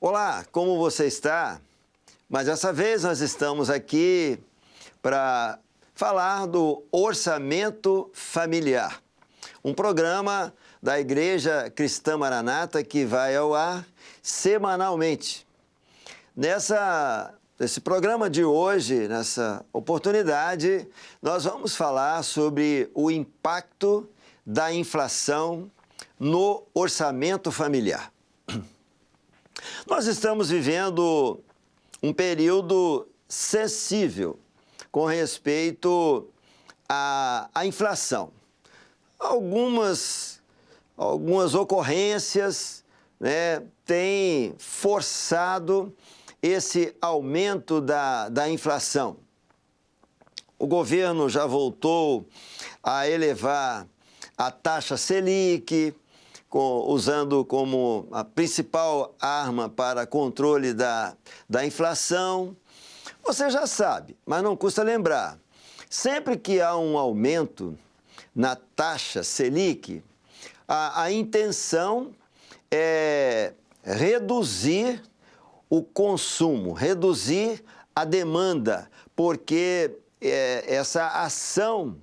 Olá, como você está? Mas dessa vez nós estamos aqui para falar do Orçamento Familiar, um programa da Igreja Cristã Maranata que vai ao ar semanalmente. Nesse programa de hoje, nessa oportunidade, nós vamos falar sobre o impacto da inflação no orçamento familiar. Nós estamos vivendo um período sensível com respeito à inflação. Algumas ocorrências, têm forçado esse aumento da inflação. O governo já voltou a elevar a taxa Selic, usando como a principal arma para controle da inflação. Você já sabe, mas não custa lembrar. Sempre que há um aumento na taxa Selic, a intenção é reduzir o consumo, reduzir a demanda, porque essa ação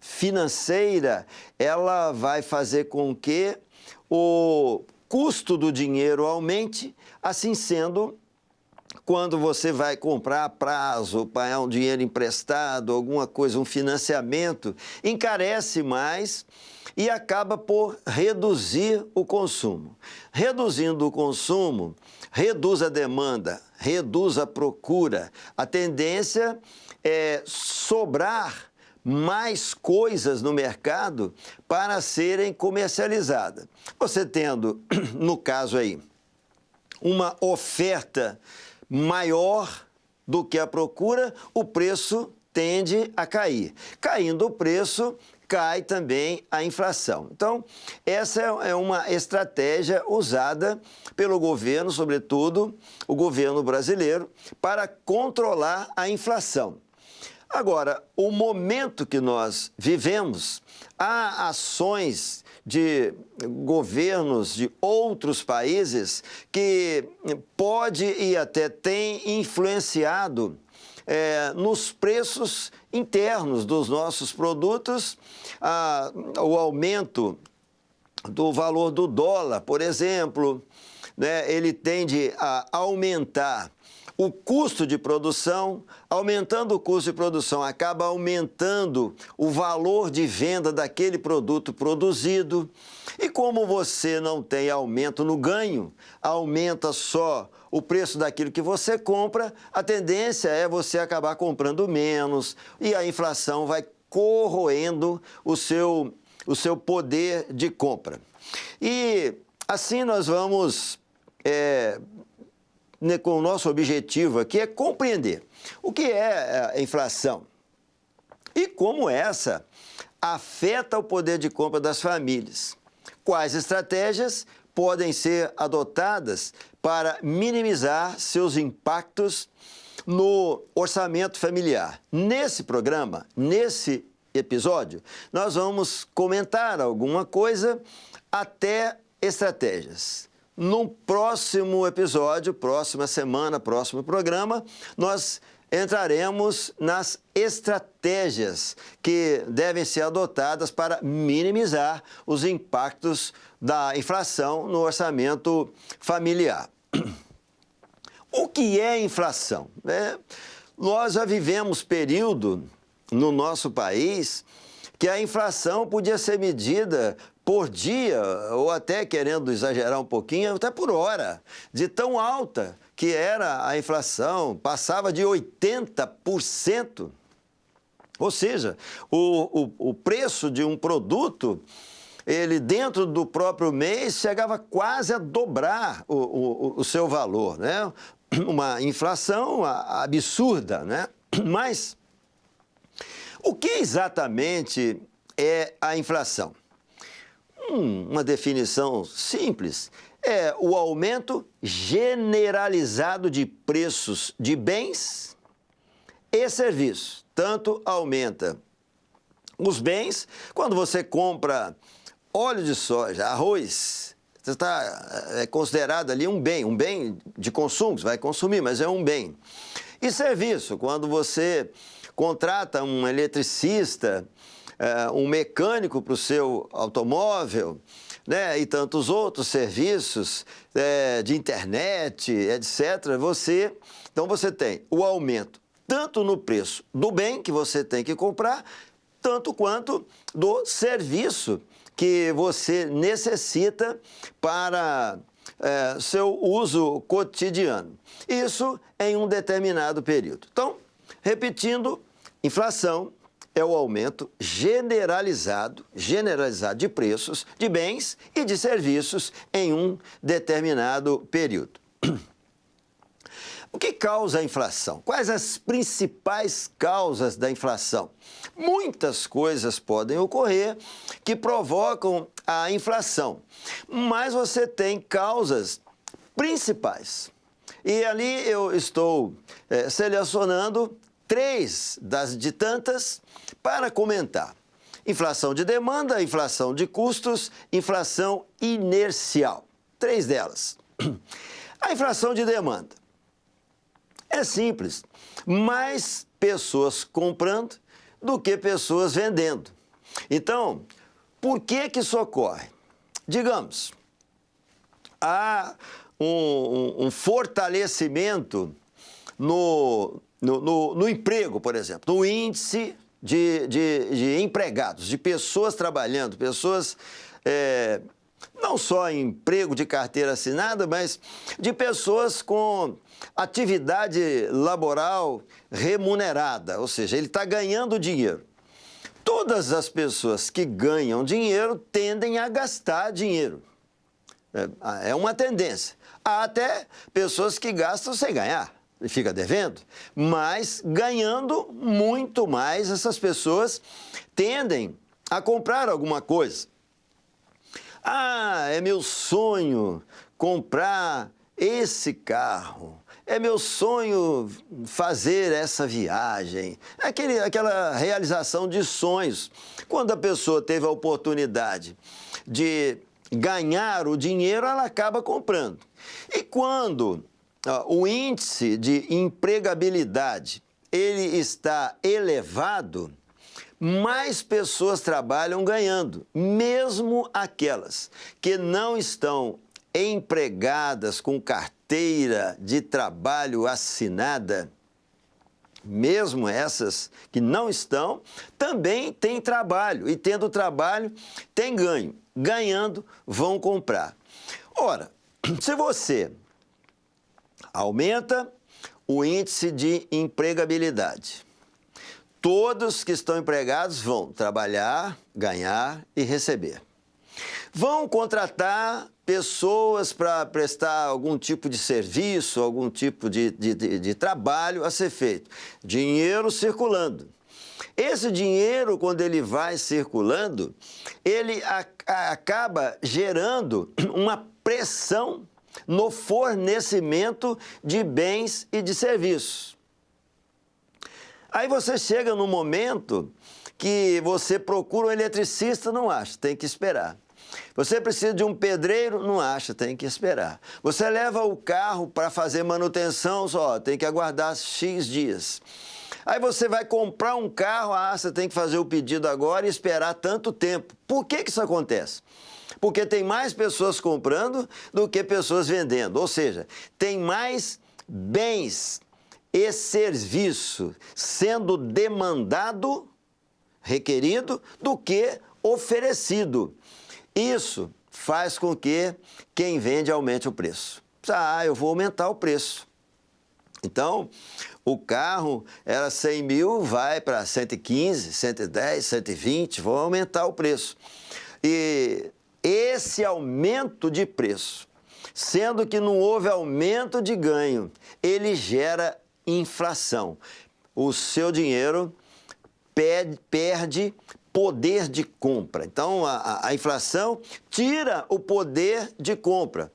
financeira, ela vai fazer com que o custo do dinheiro aumente. Assim sendo, quando você vai comprar a prazo, pagar um dinheiro emprestado, alguma coisa, um financiamento, encarece mais e acaba por reduzir o consumo. Reduzindo o consumo, reduz a demanda, reduz a procura. A tendência é sobrar mais coisas no mercado para serem comercializadas. Você tendo, no caso aí, uma oferta maior do que a procura, o preço tende a cair. Caindo o preço, cai também a inflação. Então, essa é uma estratégia usada pelo governo, sobretudo o governo brasileiro, para controlar a inflação. Agora, o momento que nós vivemos, há ações de governos de outros países que pode e até tem influenciado nos preços internos dos nossos produtos, o aumento do valor do dólar, por exemplo, ele tende a aumentar o custo de produção. Aumentando o custo de produção, acaba aumentando o valor de venda daquele produto produzido. E como você não tem aumento no ganho, aumenta só o preço daquilo que você compra, a tendência é você acabar comprando menos e a inflação vai corroendo o seu poder de compra. E assim nós vamos com o nosso objetivo aqui é compreender o que é a inflação e como essa afeta o poder de compra das famílias. Quais estratégias podem ser adotadas para minimizar seus impactos no orçamento familiar. Nesse programa, nesse episódio, nós vamos comentar alguma coisa até estratégias. No próximo episódio, próxima semana, próximo programa, nós entraremos nas estratégias que devem ser adotadas para minimizar os impactos da inflação no orçamento familiar. O que é inflação? Nós já vivemos período no nosso país que a inflação podia ser medida por dia, ou até, querendo exagerar um pouquinho, até por hora, de tão alta que era a inflação, passava de 80%. Ou seja, o preço de um produto, ele dentro do próprio mês chegava quase a dobrar o seu valor, Uma inflação absurda, Mas o que exatamente é a inflação? Uma definição simples é o aumento generalizado de preços de bens e serviços. Tanto aumenta os bens, quando você compra óleo de soja, arroz, Você está considerado ali um bem de consumo, você vai consumir, mas é um bem. E serviço, quando você contrata um eletricista, um mecânico para o seu automóvel, né, e tantos outros serviços de internet, etc., então você tem o aumento tanto no preço do bem que você tem que comprar, tanto quanto do serviço que você necessita para seu uso cotidiano. Isso em um determinado período. Então, repetindo, inflação é o aumento generalizado de preços de bens e de serviços em um determinado período. O que causa a inflação? Quais as principais causas da inflação? Muitas coisas podem ocorrer que provocam a inflação, mas você tem causas principais. E ali eu estou selecionando 3 de tantas para comentar. Inflação de demanda, inflação de custos, inflação inercial. 3 delas. A inflação de demanda. É simples, mais pessoas comprando do que pessoas vendendo. Então, por que isso ocorre? Digamos, há um fortalecimento no emprego, por exemplo, no índice de empregados, de pessoas trabalhando, pessoas não só em emprego de carteira assinada, mas de pessoas com atividade laboral remunerada, ou seja, ele está ganhando dinheiro. Todas as pessoas que ganham dinheiro tendem a gastar dinheiro. É uma tendência. Há até pessoas que gastam sem ganhar e fica devendo, mas ganhando muito mais, essas pessoas tendem a comprar alguma coisa. É meu sonho comprar esse carro. É meu sonho fazer essa viagem. Aquela realização de sonhos. Quando a pessoa teve a oportunidade de ganhar o dinheiro, ela acaba comprando. E quando o índice de empregabilidade ele está elevado, mais pessoas trabalham ganhando, mesmo aquelas que não estão empregadas com carteira de trabalho assinada, mesmo essas que não estão, também têm trabalho e, tendo trabalho, tem ganho. Ganhando, vão comprar. Ora, se você aumenta o índice de empregabilidade, todos que estão empregados vão trabalhar, ganhar e receber. Vão contratar pessoas para prestar algum tipo de serviço, algum tipo de trabalho a ser feito. Dinheiro circulando. Esse dinheiro, quando ele vai circulando, ele acaba gerando uma pressão no fornecimento de bens e de serviços. Aí você chega num momento que você procura um eletricista, não acha, tem que esperar. Você precisa de um pedreiro, não acha, tem que esperar. Você leva o carro para fazer manutenção, só tem que aguardar X dias. Aí você vai comprar um carro, você tem que fazer o pedido agora e esperar tanto tempo. Por que isso acontece? Porque tem mais pessoas comprando do que pessoas vendendo. Ou seja, tem mais bens e serviço sendo demandado, requerido, do que oferecido. Isso faz com que quem vende aumente o preço. Eu vou aumentar o preço. Então, o carro era 100 mil, vai para 115, 110, 120, vou aumentar o preço. E esse aumento de preço, sendo que não houve aumento de ganho, ele gera inflação. O seu dinheiro perde poder de compra. Então, a inflação tira o poder de compra.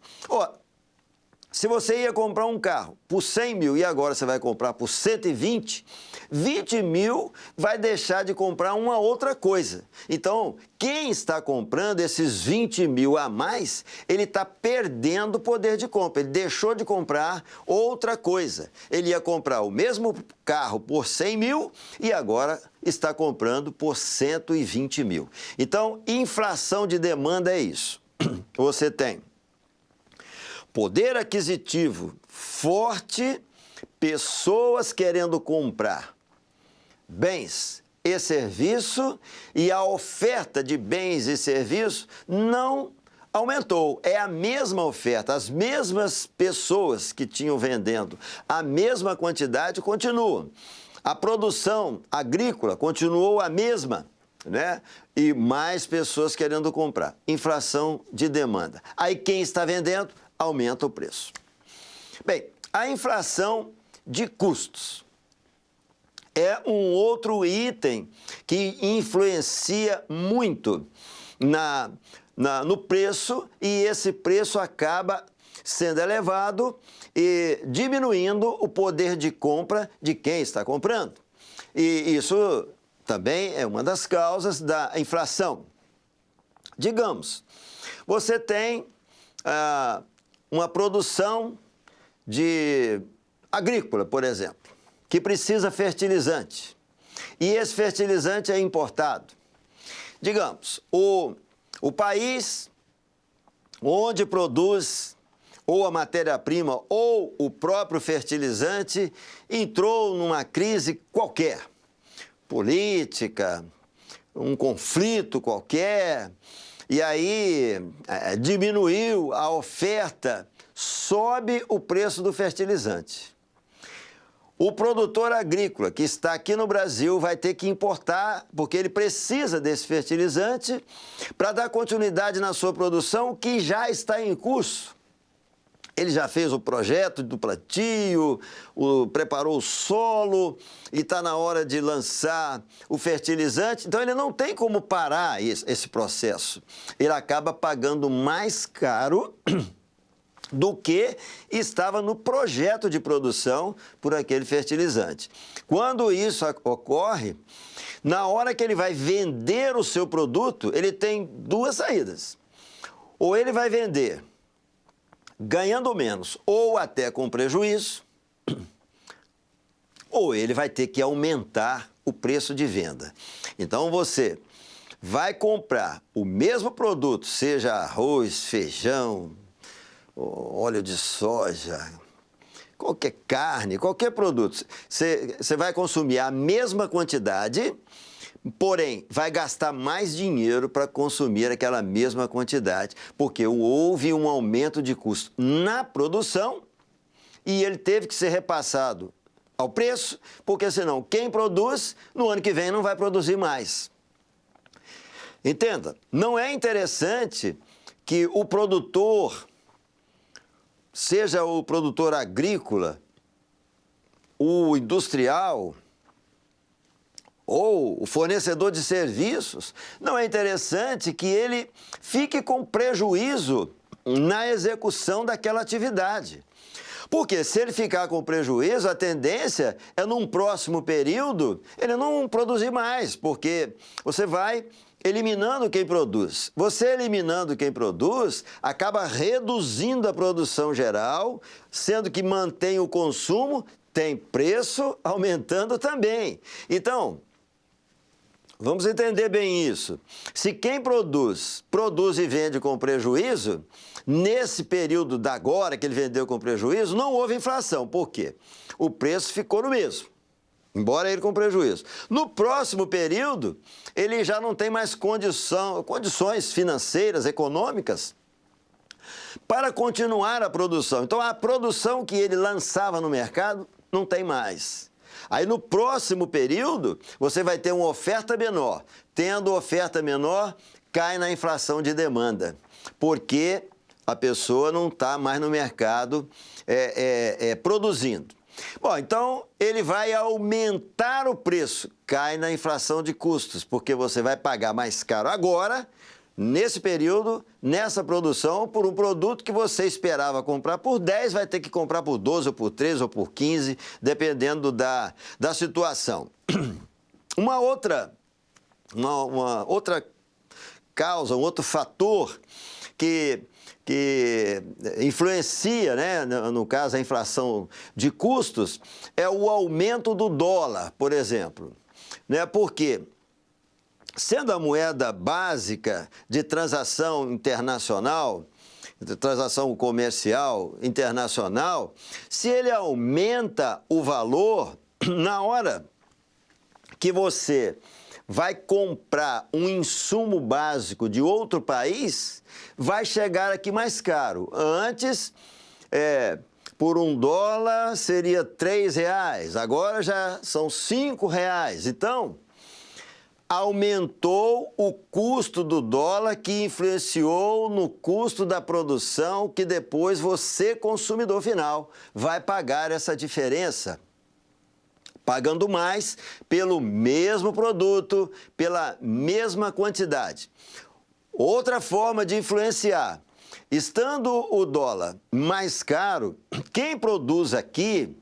Se você ia comprar um carro por 100 mil e agora você vai comprar por 120, 20 mil vai deixar de comprar uma outra coisa. Então, quem está comprando esses 20 mil a mais, ele está perdendo o poder de compra. Ele deixou de comprar outra coisa. Ele ia comprar o mesmo carro por 100 mil e agora está comprando por 120 mil. Então, inflação de demanda é isso. Você tem poder aquisitivo forte, pessoas querendo comprar bens e serviço, e a oferta de bens e serviços não aumentou. É a mesma oferta, as mesmas pessoas que tinham vendendo a mesma quantidade continuam. A produção agrícola continuou a mesma, né? E mais pessoas querendo comprar. Inflação de demanda. Aí quem está vendendo aumenta o preço. Bem, a inflação de custos é um outro item que influencia muito no preço, e esse preço acaba sendo elevado e diminuindo o poder de compra de quem está comprando. E isso também é uma das causas da inflação. Digamos, você tem uma produção de agrícola, por exemplo, que precisa fertilizante, e esse fertilizante é importado. Digamos, o país onde produz ou a matéria-prima ou o próprio fertilizante entrou numa crise qualquer, política, um conflito qualquer, e aí diminuiu a oferta, sobe o preço do fertilizante. O produtor agrícola que está aqui no Brasil vai ter que importar, porque ele precisa desse fertilizante para dar continuidade na sua produção, que já está em curso. Ele já fez o projeto do plantio, preparou o solo e está na hora de lançar o fertilizante. Então, ele não tem como parar esse processo. Ele acaba pagando mais caro do que estava no projeto de produção por aquele fertilizante. Quando isso ocorre, na hora que ele vai vender o seu produto, ele tem duas saídas. Ou ele vai vender ganhando menos ou até com prejuízo, ou ele vai ter que aumentar o preço de venda. Então, você vai comprar o mesmo produto, seja arroz, feijão, óleo de soja, qualquer carne, qualquer produto. Você vai consumir a mesma quantidade, porém, vai gastar mais dinheiro para consumir aquela mesma quantidade, porque houve um aumento de custo na produção e ele teve que ser repassado ao preço, porque senão quem produz, no ano que vem não vai produzir mais. Entenda, não é interessante que o produtor, seja o produtor agrícola, o industrial ou o fornecedor de serviços, não é interessante que ele fique com prejuízo na execução daquela atividade. Porque se ele ficar com prejuízo, a tendência é, num próximo período, ele não produzir mais, porque você vai eliminando quem produz. Você eliminando quem produz, acaba reduzindo a produção geral, sendo que mantém o consumo, tem preço aumentando também. Então, vamos entender bem isso. Se quem produz e vende com prejuízo, nesse período da agora que ele vendeu com prejuízo, não houve inflação. Por quê? O preço ficou no mesmo, embora ele com prejuízo. No próximo período, ele já não tem mais condições financeiras, econômicas, para continuar a produção. Então, a produção que ele lançava no mercado não tem mais. Aí, no próximo período, você vai ter uma oferta menor. Tendo oferta menor, cai na inflação de demanda, porque a pessoa não está mais no mercado produzindo. Bom, então ele vai aumentar o preço, cai na inflação de custos, porque você vai pagar mais caro agora nesse período, nessa produção, por um produto que você esperava comprar por 10, vai ter que comprar por 12, ou por 13, ou por 15, dependendo da situação. Uma outra causa, um outro fator que influencia, né, no caso, a inflação de custos, é o aumento do dólar, por exemplo. Né? Porque, sendo a moeda básica de transação internacional, de transação comercial internacional, se ele aumenta o valor, na hora que você vai comprar um insumo básico de outro país, vai chegar aqui mais caro. Antes, por $1 seria R$3, agora já são R$5. Então, aumentou o custo do dólar, que influenciou no custo da produção, que depois você, consumidor final, vai pagar essa diferença, pagando mais pelo mesmo produto, pela mesma quantidade. Outra forma de influenciar, estando o dólar mais caro, quem produz aqui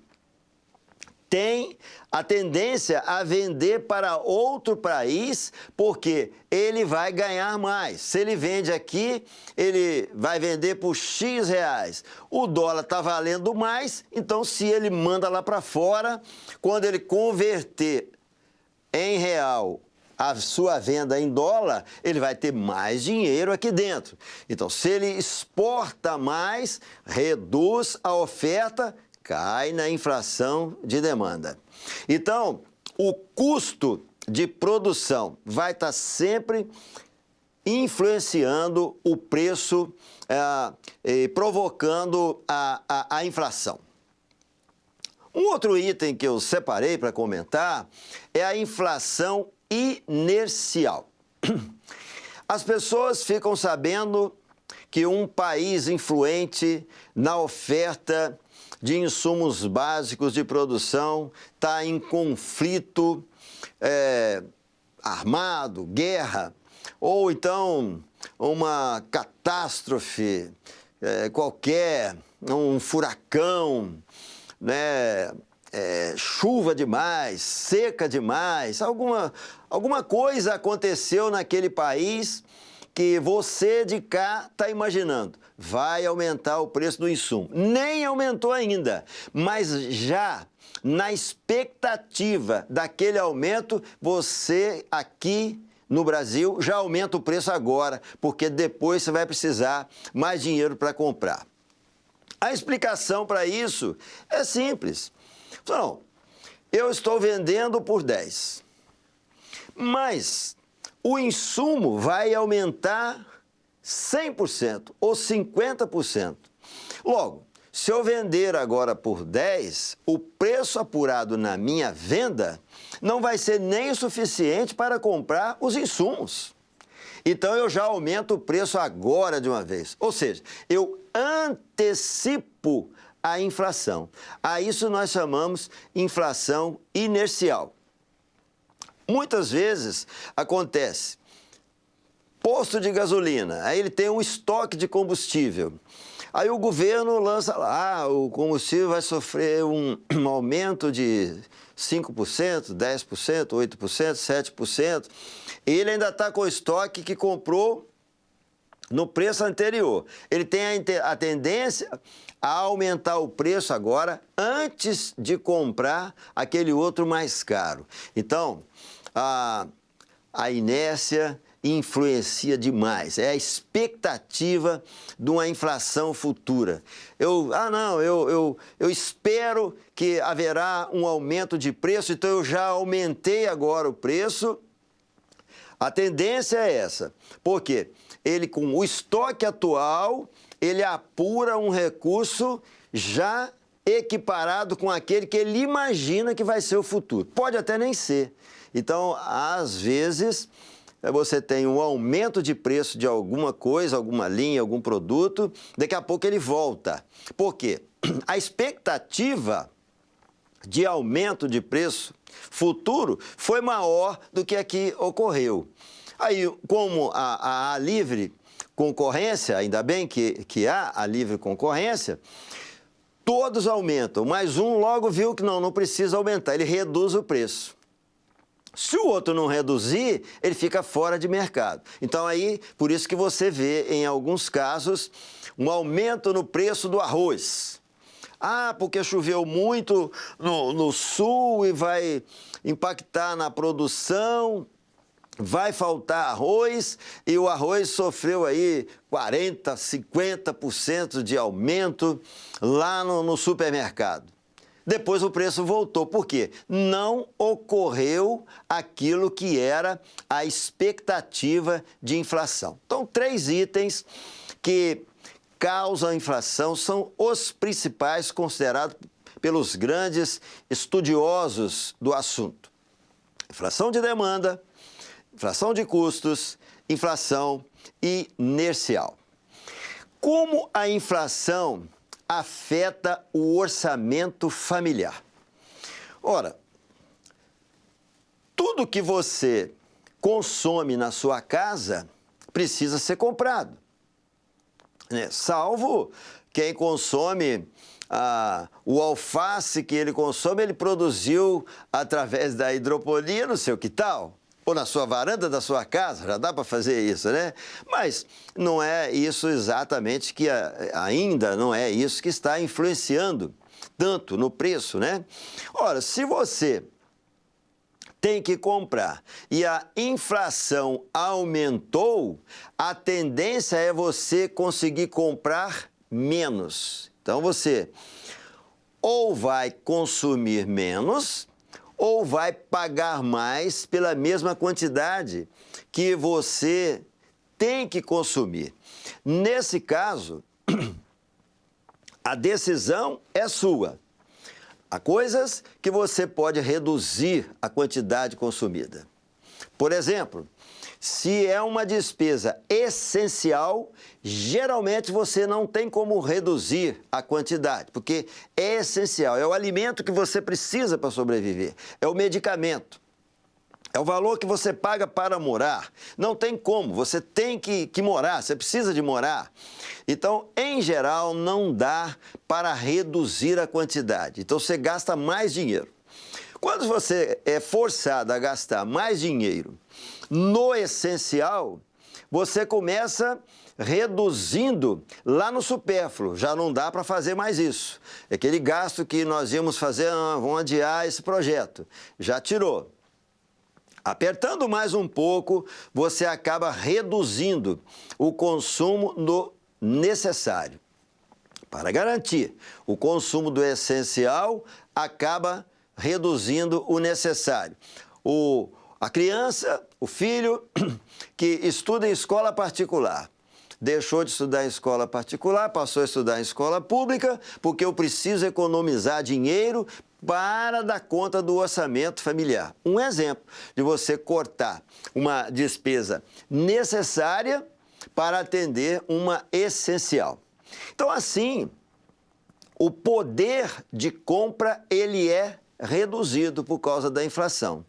tem a tendência a vender para outro país, porque ele vai ganhar mais. Se ele vende aqui, ele vai vender por X reais. O dólar está valendo mais, então se ele manda lá para fora, quando ele converter em real a sua venda em dólar, ele vai ter mais dinheiro aqui dentro. Então, se ele exporta mais, reduz a oferta, cai na inflação de demanda. Então, o custo de produção vai estar sempre influenciando o preço, provocando a inflação. Um outro item que eu separei para comentar é a inflação inercial. As pessoas ficam sabendo que um país influente na oferta de insumos básicos de produção está em conflito armado, guerra, ou então uma catástrofe qualquer, um furacão, né? Chuva demais, seca demais, alguma coisa aconteceu naquele país que você de cá está imaginando, vai aumentar o preço do insumo. Nem aumentou ainda, mas já na expectativa daquele aumento, você aqui no Brasil já aumenta o preço agora, porque depois você vai precisar mais dinheiro para comprar. A explicação para isso é simples. Então, eu estou vendendo por 10, mas o insumo vai aumentar 100% ou 50%. Logo, se eu vender agora por 10, o preço apurado na minha venda não vai ser nem o suficiente para comprar os insumos. Então, eu já aumento o preço agora de uma vez. Ou seja, eu antecipo a inflação. A isso nós chamamos inflação inercial. Muitas vezes acontece, posto de gasolina, aí ele tem um estoque de combustível. Aí o governo lança lá, o combustível vai sofrer um aumento de 5%, 10%, 8%, 7%. Ele ainda está com o estoque que comprou no preço anterior. Ele tem a tendência a aumentar o preço agora antes de comprar aquele outro mais caro. Então, a inércia influencia demais. É a expectativa de uma inflação futura. Eu espero que haverá um aumento de preço, então eu já aumentei agora o preço. A tendência é essa. Por quê? Ele, com o estoque atual, ele apura um recurso já equiparado com aquele que ele imagina que vai ser o futuro. Pode até nem ser. Então, às vezes, você tem um aumento de preço de alguma coisa, alguma linha, algum produto, daqui a pouco ele volta. Por quê? A expectativa de aumento de preço futuro foi maior do que a que ocorreu. Aí, como há livre concorrência, ainda bem que há a livre concorrência, todos aumentam, mas um logo viu que não precisa aumentar, ele reduz o preço. Se o outro não reduzir, ele fica fora de mercado. Então aí, por isso que você vê, em alguns casos, um aumento no preço do arroz. Ah, porque choveu muito no sul e vai impactar na produção, vai faltar arroz, e o arroz sofreu aí 40%, 50% de aumento lá no supermercado. Depois o preço voltou. Por quê? Não ocorreu aquilo que era a expectativa de inflação. Então, 3 itens que causam inflação são os principais considerados pelos grandes estudiosos do assunto. Inflação de demanda, inflação de custos, inflação inercial. Como a inflação afeta o orçamento familiar? Ora, tudo que você consome na sua casa precisa ser comprado, né? Salvo quem consome o alface que ele consome, ele produziu através da hidroponia no seu quintal ou na sua varanda da sua casa, já dá para fazer isso, né? Mas não é isso exatamente que ainda não é isso que está influenciando tanto no preço, né? Ora, se você tem que comprar e a inflação aumentou, a tendência é você conseguir comprar menos. Então você ou vai consumir menos ou vai pagar mais pela mesma quantidade que você tem que consumir. Nesse caso, a decisão é sua. Há coisas que você pode reduzir a quantidade consumida. Por exemplo, se é uma despesa essencial, geralmente você não tem como reduzir a quantidade, porque é essencial, é o alimento que você precisa para sobreviver, é o medicamento, é o valor que você paga para morar. Não tem como, você tem que morar, você precisa de morar. Então, em geral, não dá para reduzir a quantidade, então você gasta mais dinheiro. Quando você é forçado a gastar mais dinheiro no essencial, você começa reduzindo lá no supérfluo. Já não dá para fazer mais isso. Aquele gasto que nós íamos fazer, vamos adiar esse projeto. Já tirou. Apertando mais um pouco, você acaba reduzindo o consumo do necessário. Para garantir o consumo do essencial, acaba reduzindo o necessário. A criança, o filho que estuda em escola particular, deixou de estudar em escola particular, passou a estudar em escola pública, porque eu preciso economizar dinheiro para dar conta do orçamento familiar. Um exemplo de você cortar uma despesa necessária para atender uma essencial. Então, assim, o poder de compra, ele é reduzido por causa da inflação.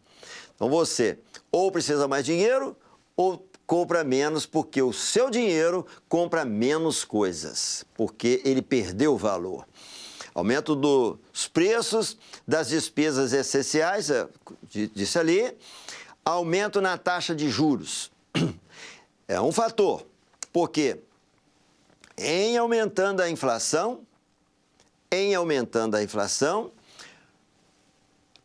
Então você ou precisa mais dinheiro ou compra menos, porque o seu dinheiro compra menos coisas, porque ele perdeu valor. Aumento dos preços das despesas essenciais, disse ali, aumento na taxa de juros. É um fator, porque em aumentando a inflação,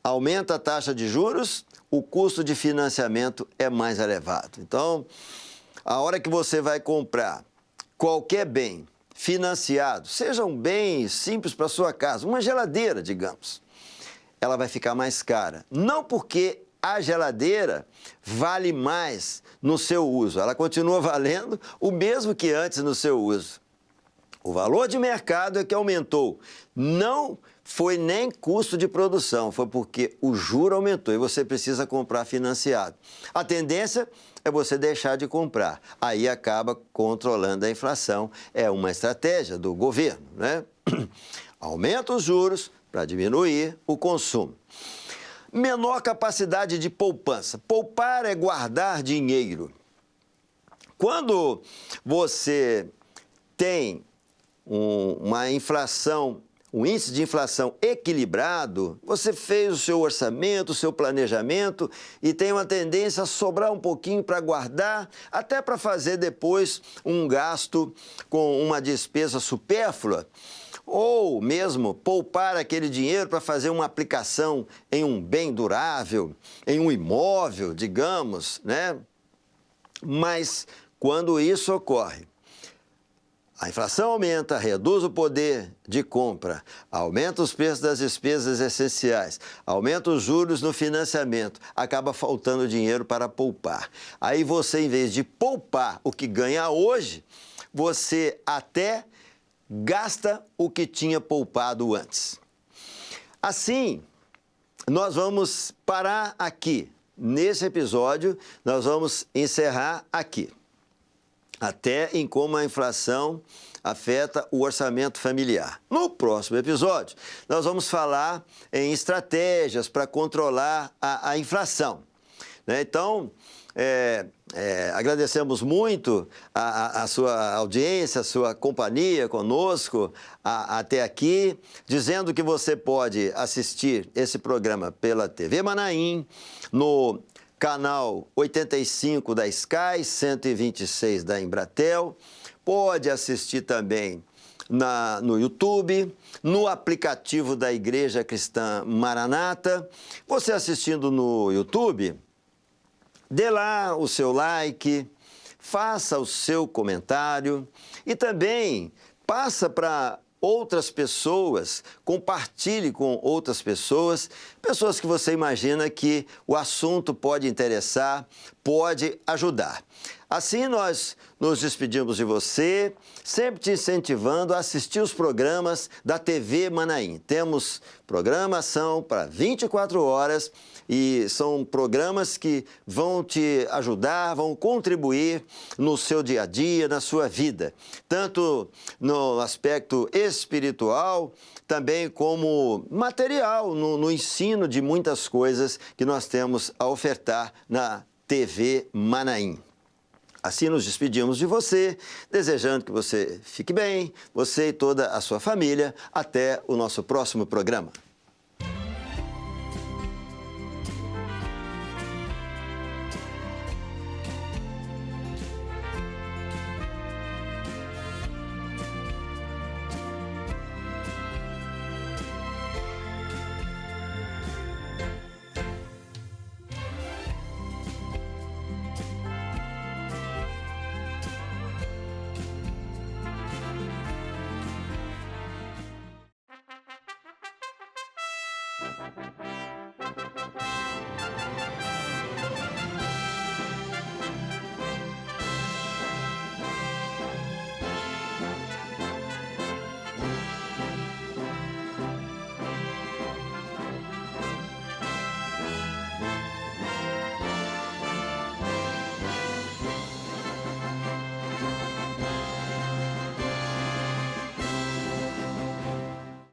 aumenta a taxa de juros, o custo de financiamento é mais elevado. Então, a hora que você vai comprar qualquer bem financiado, seja um bem simples para sua casa, uma geladeira, digamos, ela vai ficar mais cara. Não porque a geladeira vale mais no seu uso, ela continua valendo o mesmo que antes no seu uso. O valor de mercado é que aumentou. Não foi nem custo de produção, foi porque o juro aumentou e você precisa comprar financiado. A tendência é você deixar de comprar. Aí acaba controlando a inflação. É uma estratégia do governo, né? Aumenta os juros para diminuir o consumo. Menor capacidade de poupança. Poupar é guardar dinheiro. Quando você tem uma inflação, um índice de inflação equilibrado, você fez o seu orçamento, o seu planejamento e tem uma tendência a sobrar um pouquinho para guardar, até para fazer depois um gasto com uma despesa supérflua, ou mesmo poupar aquele dinheiro para fazer uma aplicação em um bem durável, em um imóvel, digamos, né? Mas quando isso ocorre, a inflação aumenta, reduz o poder de compra, aumenta os preços das despesas essenciais, aumenta os juros no financiamento, acaba faltando dinheiro para poupar. Aí você, em vez de poupar o que ganha hoje, você até gasta o que tinha poupado antes. Assim, nós vamos parar aqui. Nesse episódio, nós vamos encerrar aqui. Até em como a inflação afeta o orçamento familiar. No próximo episódio, nós vamos falar em estratégias para controlar a inflação, né? Então, agradecemos muito a sua audiência, a sua companhia conosco até aqui, dizendo que você pode assistir esse programa pela TV Manaim, no canal 85 da Sky, 126 da Embratel, pode assistir também no YouTube, no aplicativo da Igreja Cristã Maranata. Você assistindo no YouTube, dê lá o seu like, faça o seu comentário e também passa para outras pessoas, compartilhe com outras pessoas, pessoas que você imagina que o assunto pode interessar, pode ajudar. Assim nós nos despedimos de você, sempre te incentivando a assistir os programas da TV Manaim. Temos programação para 24 horas e são programas que vão te ajudar, vão contribuir no seu dia a dia, na sua vida, tanto no aspecto espiritual, também como material, no ensino de muitas coisas que nós temos a ofertar na TV Manaim. Assim nos despedimos de você, desejando que você fique bem, você e toda a sua família. Até o nosso próximo programa.